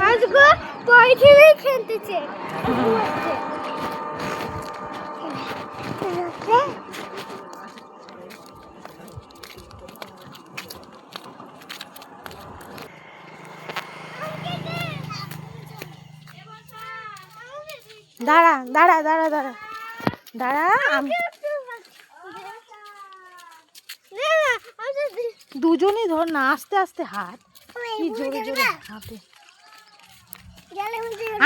মাছগুলো পয়সায় খেলতেছে। দাঁড়া দাঁড়া দাঁড়া দাঁড়া দাঁড়া আমি দুজনেই ধর না, আস্তে আস্তে হাত, কি জোরে জোরে হাঁটে,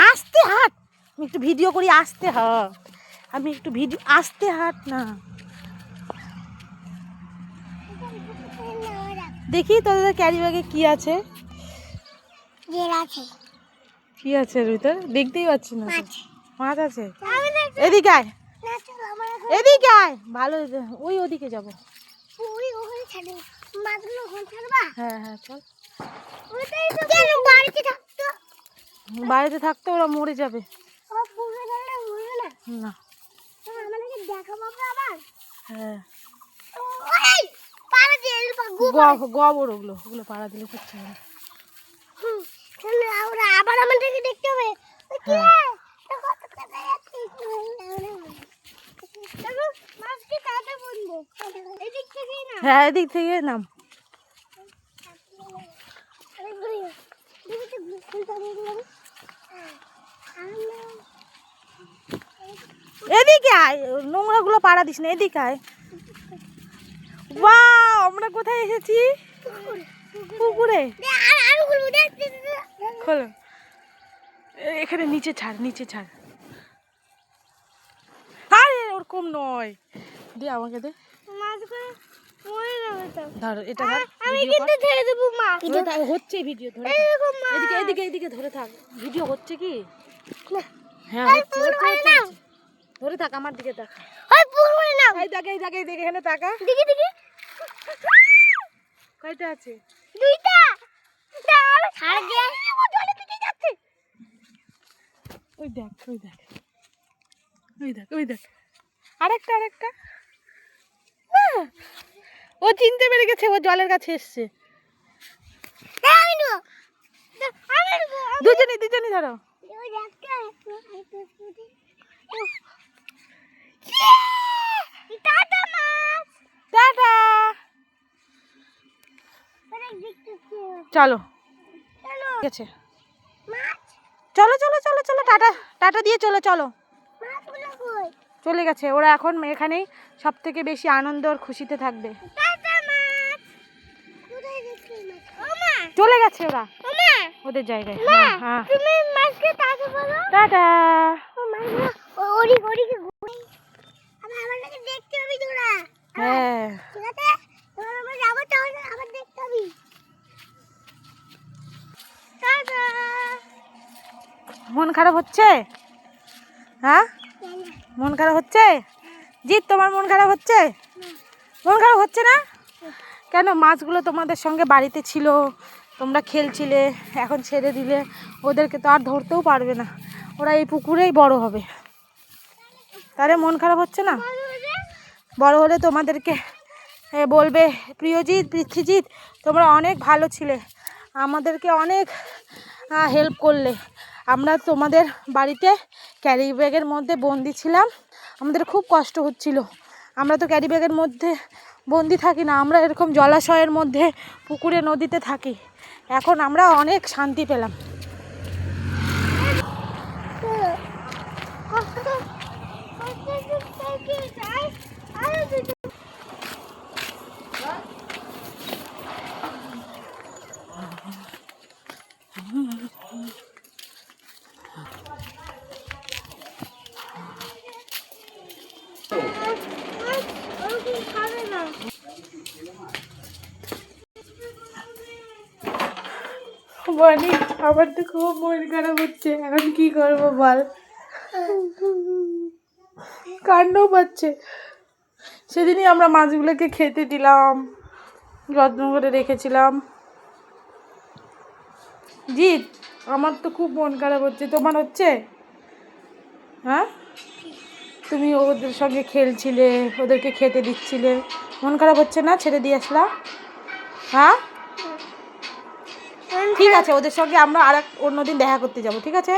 আস্তে হাঁট। আমি একটু ভিডিও করি, আস্তে হাঁট, আমি একটু ভিডিও, আস্তে হাঁট না। দেখি তোদের ক্যারি ব্যাগে কি আছে, কি আছে এর ভিতর, দেখতেই পাচ্ছি না। মাছ আছে, এদিকে আয়, এদিকে আয়, ভালো, ওই ওদিকে যাবো। হ্যাঁ হ্যাঁ চল। বাড়িতে থাকতো ওরা মরে যাবে না। হ্যাঁ গোবর, ওগুলো ওগুলো পাড়া দিলে কিচ্ছু হবে না। আবার আমাদেরকে দেখতে হবে। হ্যাঁ এদিক থেকে নাম। এদিকে আয়, নোংরা গুলো পাড়া দিস না, এদিকে আয়। ওয়াও, আমরা কোথায় এসেছি? পুকুরে। খোলো, এখানে নিচে ছাড়, নিচে ছাড়। আরে ওরকম নয়, দে আমাকে দে। ধর এটা, আমি কিন্তু ছেড়ে দেবো মা। হচ্ছে ভিডিও, ধরে এদিকে এদিকে এদিকে ধরে থাক, ভিডিও হচ্ছে কি? হ্যাঁ হচ্ছে, ধরে থাক, আমার দিকে তাকা। এই দেখ, এই দেখ, এই দেখ, এখানে তাকা। দেখি দেখি, কয়টা আছে? দুইটা। ছাড় দে, ও জলে দিকে যাচ্ছে। ওই দেখ, ওই দেখ, ওই দেখ, ওই দেখ, আরেকটা, আরেকটা। ও চিনতে পেরে গেছে, ও জলের কাছে এসছে। দুজনে দুজনে ধরো। টাটা, চলো, ঠিক আছে, চলো চলো চলো চলো, টাটা টাটা দিয়ে চলো, চলো। চলে গেছে ওরা, এখন এখানেই সব থেকে বেশি আনন্দ আর খুশিতে থাকবে। চলে গেছে ওরা ওদের জায়গায়। হ্যাঁ টাটা। হ্যাঁ মন খারাপ হচ্ছে? হ্যাঁ মন খারাপ হচ্ছে? জিৎ, তোমার মন খারাপ হচ্ছে? মন খারাপ হচ্ছে না কেন? মাছগুলো তোমাদের সঙ্গে বাড়িতে ছিল, তোমরা খেলছিলে, এখন ছেড়ে দিলে, ওদেরকে তো আর ধরতেও পারবে না, ওরা এই পুকুরেই বড় হবে, তাহলে মন খারাপ হচ্ছে না? বড় হলে তোমাদেরকে বলবে, প্রিয়জিৎ, পৃথ্বীজিৎ, তোমরা অনেক ভালো ছিলে, আমাদেরকে অনেক হেল্প করলে, আমরা তোমাদের বাড়িতে ক্যারি ব্যাগের মধ্যে বন্দি ছিলাম, আমাদের খুব কষ্ট হচ্ছিল, আমরা তো ক্যারি ব্যাগের মধ্যে বন্দি থাকি না, আমরা এরকম জলাশয়ের মধ্যে, পুকুরে, নদীতে থাকি, এখন আমরা অনেক শান্তি পেলাম। বনি, আমার তো খুব মন খারাপ হচ্ছে, এখন কি করবো বল, কান্নাও পাচ্ছে। সেদিনই আমরা মাছগুলোকে খেতে দিলাম, যত্ন করে রেখেছিলাম। জিৎ, আমার তো খুব মন খারাপ হচ্ছে, তোমার হচ্ছে? হ্যাঁ, তুমি ওদের সঙ্গে খেলছিলে, ওদেরকে খেতে দিচ্ছিলে, মন খারাপ হচ্ছে না? ছেড়ে দিয়ে আসলা? হ্যাঁ ঠিক আছে, ওদের সঙ্গে আমরা অন্যদিন দেখা করতে যাব, ঠিক আছে?